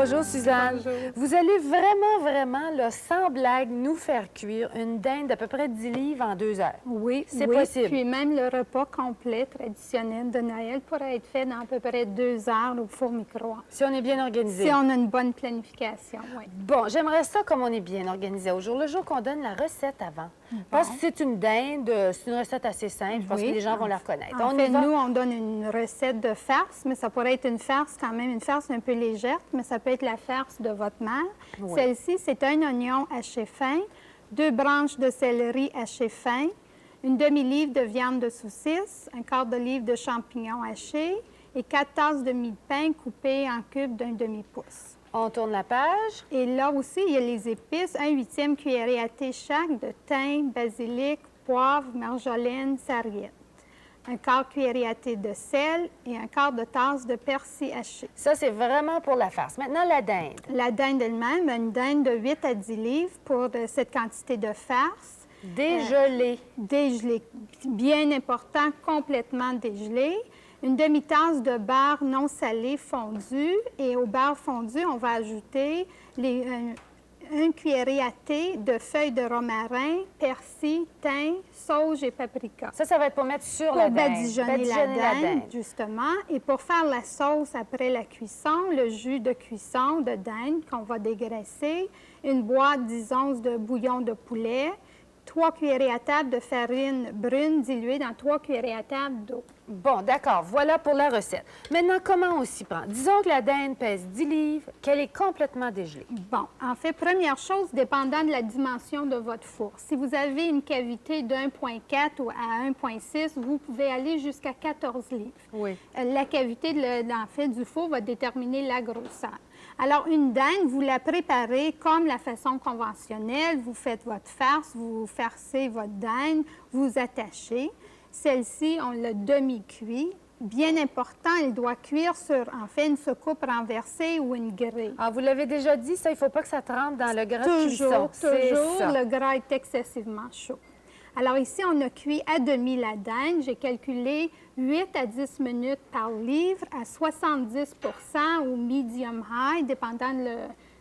Bonjour, Suzanne. Bonjour. Vous allez vraiment, là, sans blague, nous faire cuire une dinde d'à peu près 10 livres en 2 heures. Oui, c'est oui. possible. Puis même le repas complet traditionnel de Noël pourrait être fait dans à peu près 2 heures au four micro-ondes. Si on est bien organisé. Si on a une bonne planification, oui. Bon, j'aimerais ça comme on est bien organisé au jour le jour qu'on donne la recette avant. Parce que c'est une dinde, c'est une recette assez simple. Je pense que les gens vont la reconnaître. En fait, nous, on donne une recette de farce, mais ça pourrait être une farce quand même, une farce un peu légère, mais ça peut être la farce de votre mère. Oui. Celle-ci, c'est un oignon haché fin, 2 branches de céleri hachées fin, une demi-livre de viande de saucisse, un quart de livre de champignons hachés et 4 tasses de mie de pain coupées en cubes d'un demi-pouce. On tourne la page. Et là aussi, il y a les épices, 1/8 cuillerée à thé chaque de thym, basilic, poivre, marjolaine, sarriette. Un quart cuillerée à thé de sel et un quart de tasse de persil haché. Ça, c'est vraiment pour la farce. Maintenant, la dinde. La dinde elle-même, une dinde de 8 à 10 livres pour cette quantité de farce. Dégelée. Dégelée, bien important, complètement dégelée. Une demi-tasse de beurre non salé fondu. Et au beurre fondu, on va ajouter une cuillerée à thé de feuilles de romarin, persil, thym, sauge et paprika. Ça va être pour mettre sur la Pour dinde. badigeonner la dinde, justement. Et pour faire la sauce après la cuisson, le jus de cuisson de dinde qu'on va dégraisser, une boîte 10 onces de bouillon de poulet, 3 cuillerées à table de farine brune diluée dans 3 cuillerées à table d'eau. Bon, d'accord. Voilà pour la recette. Maintenant, comment on s'y prend? Disons que la dinde pèse 10 livres, qu'elle est complètement dégelée. Bon, en fait, première chose, dépendant de la dimension de votre four. Si vous avez une cavité de 1,4 ou à 1,6, vous pouvez aller jusqu'à 14 livres. Oui. La cavité du four va déterminer la grosseur. Alors, une dinde, vous la préparez comme la façon conventionnelle. Vous faites votre farce, vous farcez votre dinde, vous attachez. Celle-ci, on l'a demi-cuit. Bien important, elle doit cuire sur, en fait, une soucoupe renversée ou une grille. Ah, vous l'avez déjà dit, ça, il ne faut pas que ça trempe dans le gras de cuisson. Toujours, le gras est excessivement chaud. Alors ici, on a cuit à demi la dinde. J'ai calculé 8 à 10 minutes par livre à 70 ou medium high, dépendant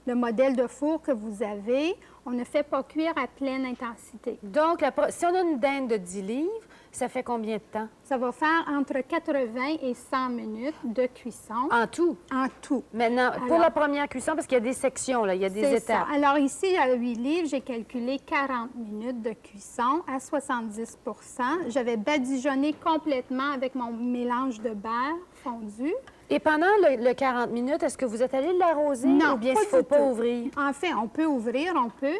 le modèle de four que vous avez. On ne fait pas cuire à pleine intensité. Donc, si on a une dinde de 10 livres, ça fait combien de temps? Ça va faire entre 80 et 100 minutes de cuisson. En tout? En tout. Maintenant, pour la première cuisson, parce qu'il y a des sections, là, il y a des étapes. Ça. Alors ici, à 8 livres, j'ai calculé 40 minutes de cuisson à 70 J'avais badigeonné complètement avec mon mélange de beurre fondu. Et pendant le 40 minutes, est-ce que vous êtes allé l'arroser? Non, ou bien pas il ne faut du pas tout. ouvrir? En fait, on peut ouvrir,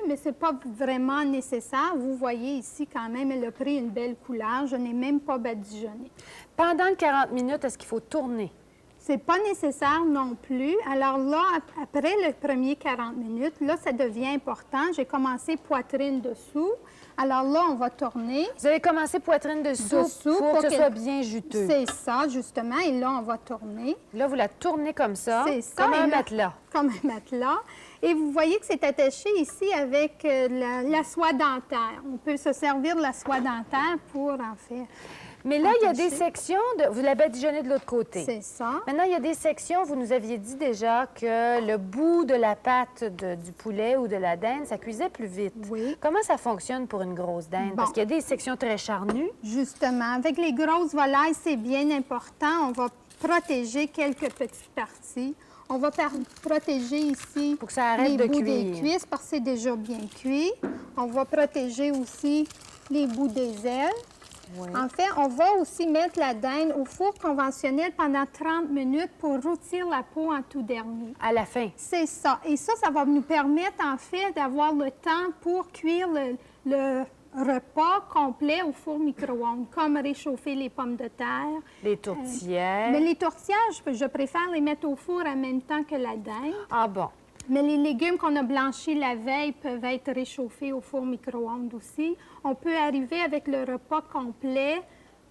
mais ce n'est pas vraiment nécessaire. Vous voyez ici, quand même, elle a pris une belle couleur. Je n'ai même pas badigeonné. Pendant le 40 minutes, est-ce qu'il faut tourner? C'est pas nécessaire non plus. Alors là, après le premier 40 minutes, là, ça devient important. J'ai commencé poitrine dessous. Alors là, on va tourner. Vous avez commencé poitrine dessous pour que ce soit bien juteux. C'est ça, justement. Et là, on va tourner. Là, vous la tournez comme ça, ça, comme un matelas. Comme un matelas. Et vous voyez que c'est attaché ici avec la soie dentaire. On peut se servir de la soie dentaire pour en faire. Mais là, il y a des sections, vous la badigeonnez de l'autre côté. C'est ça. Maintenant, il y a des sections, vous nous aviez dit déjà que le bout de la pâte du poulet ou de la dinde, ça cuisait plus vite. Oui. Comment ça fonctionne pour une grosse dinde? Bon. Parce qu'il y a des sections très charnues. Justement, avec les grosses volailles, c'est bien important. On va protéger quelques petites parties. On va protéger ici pour que ça arrête les de bouts cuire. des cuisses parce que c'est déjà bien cuit. On va protéger aussi les bouts des ailes. Oui. En fait, on va aussi mettre la dinde au four conventionnel pendant 30 minutes pour rôtir la peau en tout dernier. À la fin. C'est ça. Et ça va nous permettre, en fait, d'avoir le temps pour cuire le repas complet au four micro-ondes, comme réchauffer les pommes de terre. Les tourtières. Mais les tourtières, je préfère les mettre au four en même temps que la dinde. Ah bon. Mais les légumes qu'on a blanchis la veille peuvent être réchauffés au four micro-ondes aussi. On peut arriver avec le repas complet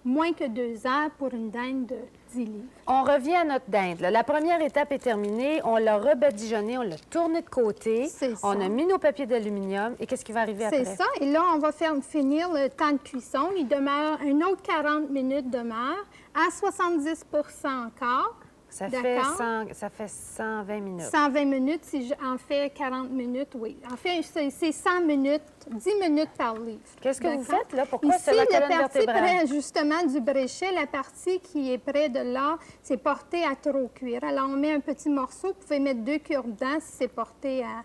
moins que 2 heures pour une dinde de 10 livres. On revient à notre dinde. Là. La première étape est terminée. On l'a rebadigeonnée, on l'a tournée de côté. C'est ça. On a mis nos papiers d'aluminium. Et qu'est-ce qui va arriver après? C'est ça. Et là, on va finir le temps de cuisson. Il demeure un autre 40 minutes demeure à 70 encore. Ça fait 120 minutes. 120 minutes, si j'en fais 40 minutes, oui. En fait, c'est 100 minutes, 10 minutes par livre. Qu'est-ce que vous faites, là? Pourquoi Ici, c'est la colonne la partie vertébrale? près, justement, du bréchet, la partie qui est près de là, c'est porté à trop cuire. Alors, on met un petit morceau. Vous pouvez mettre 2 cure-dents si c'est porté à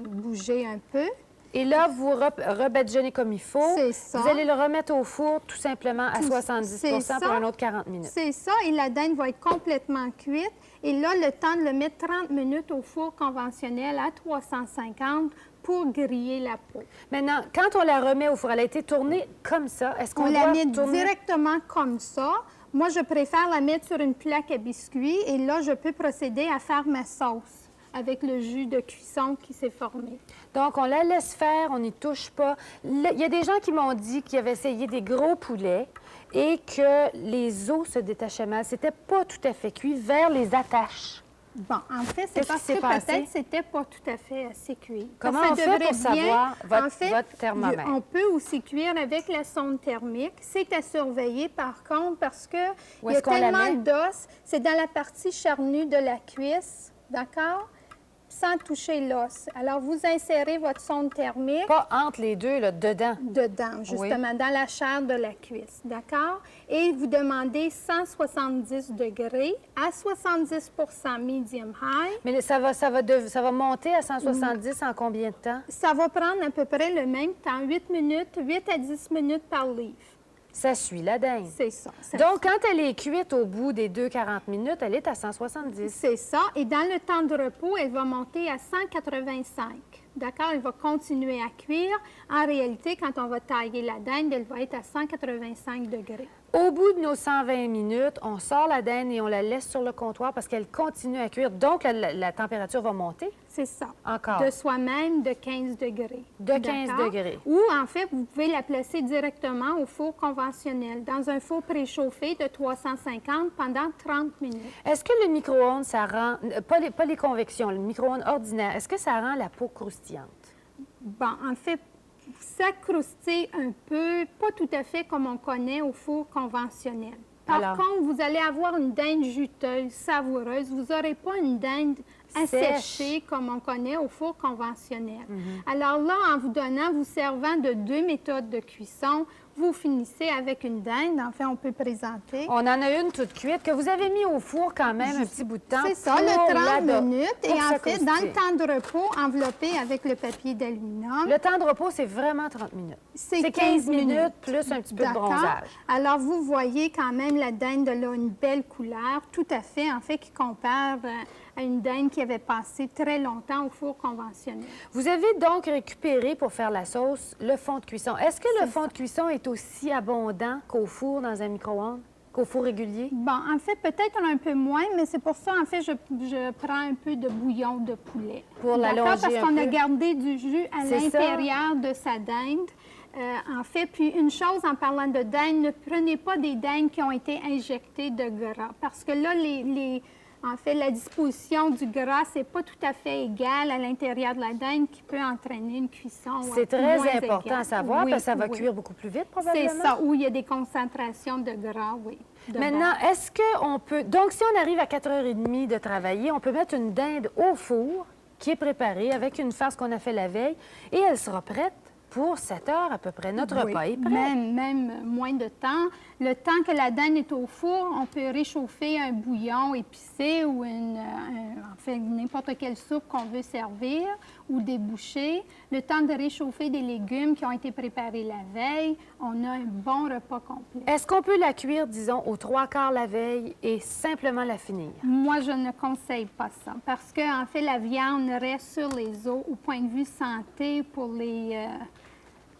bouger un peu. Et là, vous rebadjonnez comme il faut. C'est ça. Vous allez le remettre au four tout simplement à 70 pour un autre 40 minutes. C'est ça, et la dinde va être complètement cuite. Et là, le temps de le mettre 30 minutes au four conventionnel à 350 pour griller la peau. Maintenant, quand on la remet au four, elle a été tournée comme ça. Est-ce qu'on On doit la met tourner directement comme ça. Moi, je préfère la mettre sur une plaque à biscuits et là, je peux procéder à faire ma sauce avec le jus de cuisson qui s'est formé. Donc, on la laisse faire, on n'y touche pas. Il y a des gens qui m'ont dit qu'ils avaient essayé des gros poulets et que les os se détachaient mal. C'était pas tout à fait cuit vers les attaches. Bon, en fait, c'est Qu'est-ce parce qui s'est que passé? peut-être c'était pas tout à fait assez cuit. Comment Ça on fait devrait pour savoir votre thermomètre? On peut aussi cuire avec la sonde thermique. C'est à surveiller, par contre, parce que Où il y a est-ce qu'on la tellement met? d'os. C'est dans la partie charnue de la cuisse, d'accord? Sans toucher l'os. Alors, vous insérez votre sonde thermique Pas entre les deux, là, dedans. dedans, justement, dans la chair de la cuisse, d'accord? Et vous demandez 170 degrés à 70 medium high. Mais ça va monter à 170 en combien de temps? Ça va prendre à peu près le même temps, 8 minutes, 8 à 10 minutes par livre. Ça suit la dinde. C'est ça. Donc, quand elle est cuite au bout des 40 minutes, elle est à 170. C'est ça. Et dans le temps de repos, elle va monter à 185. D'accord? Elle va continuer à cuire. En réalité, quand on va tailler la dinde, elle va être à 185 degrés. Au bout de nos 120 minutes, on sort la dinde et on la laisse sur le comptoir parce qu'elle continue à cuire. Donc, la température va monter. C'est ça. Encore. De soi-même de 15 degrés. De 15 D'accord? degrés. Ou, en fait, vous pouvez la placer directement au four conventionnel, dans un four préchauffé de 350 pendant 30 minutes. Est-ce que le micro-ondes, ça rend... Pas les convections, le micro-ondes ordinaire, est-ce que ça rend la peau croustillante? Bon, en fait, ça croustille un peu, pas tout à fait comme on connaît au four conventionnel. Par contre, vous allez avoir une dinde juteuse, savoureuse. Vous n'aurez pas une dinde asséchée comme on connaît au four conventionnel. Alors là, en vous servant de 2 méthodes de cuisson, vous finissez avec une dinde. En fait, on peut présenter. On en a une toute cuite que vous avez mis au four quand même un petit bout de temps. C'est ça, le 30 minutes. Et en fait, dans le temps de repos, enveloppé avec le papier d'aluminium. Le temps de repos, c'est vraiment 30 minutes. C'est 15 minutes plus un petit peu de bronzage. Alors, vous voyez quand même la dinde a une belle couleur, tout à fait, en fait, qui compare à une dinde qui avait passé très longtemps au four conventionnel. Vous avez donc récupéré, pour faire la sauce, le fond de cuisson. Est-ce que le fond de cuisson est aussi abondant qu'au four dans un micro-ondes, qu'au four régulier? Bon, en fait, peut-être un peu moins, mais c'est pour ça, en fait, je prends un peu de bouillon de poulet. Pour l'allonger un peu. Parce qu'on a gardé du jus à l'intérieur de sa dinde. En fait, puis une chose en parlant de dinde, ne prenez pas des dindes qui ont été injectées de gras, parce que là, en fait, la disposition du gras, c'est pas tout à fait égal à l'intérieur de la dinde qui peut entraîner une cuisson. C'est très important à savoir, parce que ça va cuire beaucoup plus vite, probablement. C'est ça, où il y a des concentrations de gras, oui. Maintenant, est-ce qu'on peut... Donc, si on arrive à 4h30 de travailler, on peut mettre une dinde au four qui est préparée avec une farce qu'on a fait la veille et elle sera prête pour 7 heures à peu près. Notre repas est prêt. Même moins de temps. Le temps que la dinde est au four, on peut réchauffer un bouillon épicé ou en fait, n'importe quelle soupe qu'on veut servir ou des bouchées. Le temps de réchauffer des légumes qui ont été préparés la veille, on a un bon repas complet. Est-ce qu'on peut la cuire, disons, aux 3/4 la veille et simplement la finir? Moi, je ne conseille pas ça parce que, en fait, la viande reste sur les os au point de vue santé pour les...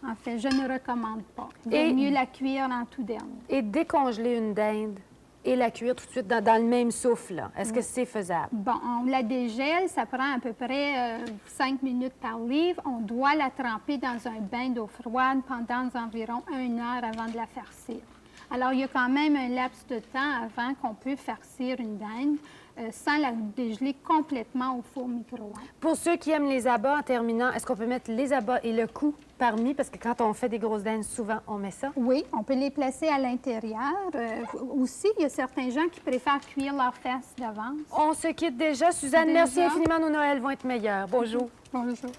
En fait, je ne recommande pas. Il vaut mieux la cuire en tout dernier. Et décongeler une dinde et la cuire tout de suite dans le même souffle, là. Est-ce que c'est faisable? Bon, on la dégèle, ça prend à peu près 5 minutes par livre. On doit la tremper dans un bain d'eau froide pendant environ 1 heure avant de la farcir. Alors, il y a quand même un laps de temps avant qu'on peut farcir une dinde. sans la dégeler complètement au four micro-ondes. Pour ceux qui aiment les abats, en terminant, est-ce qu'on peut mettre les abats et le cou parmi? Parce que quand on fait des grosses dindes, souvent, on met ça. Oui, on peut les placer à l'intérieur. Aussi, il y a certains gens qui préfèrent cuire leurs fesses d'avance. On se quitte déjà. Suzanne, merci infiniment. Nos Noëls vont être meilleurs. Bonjour. Bonjour.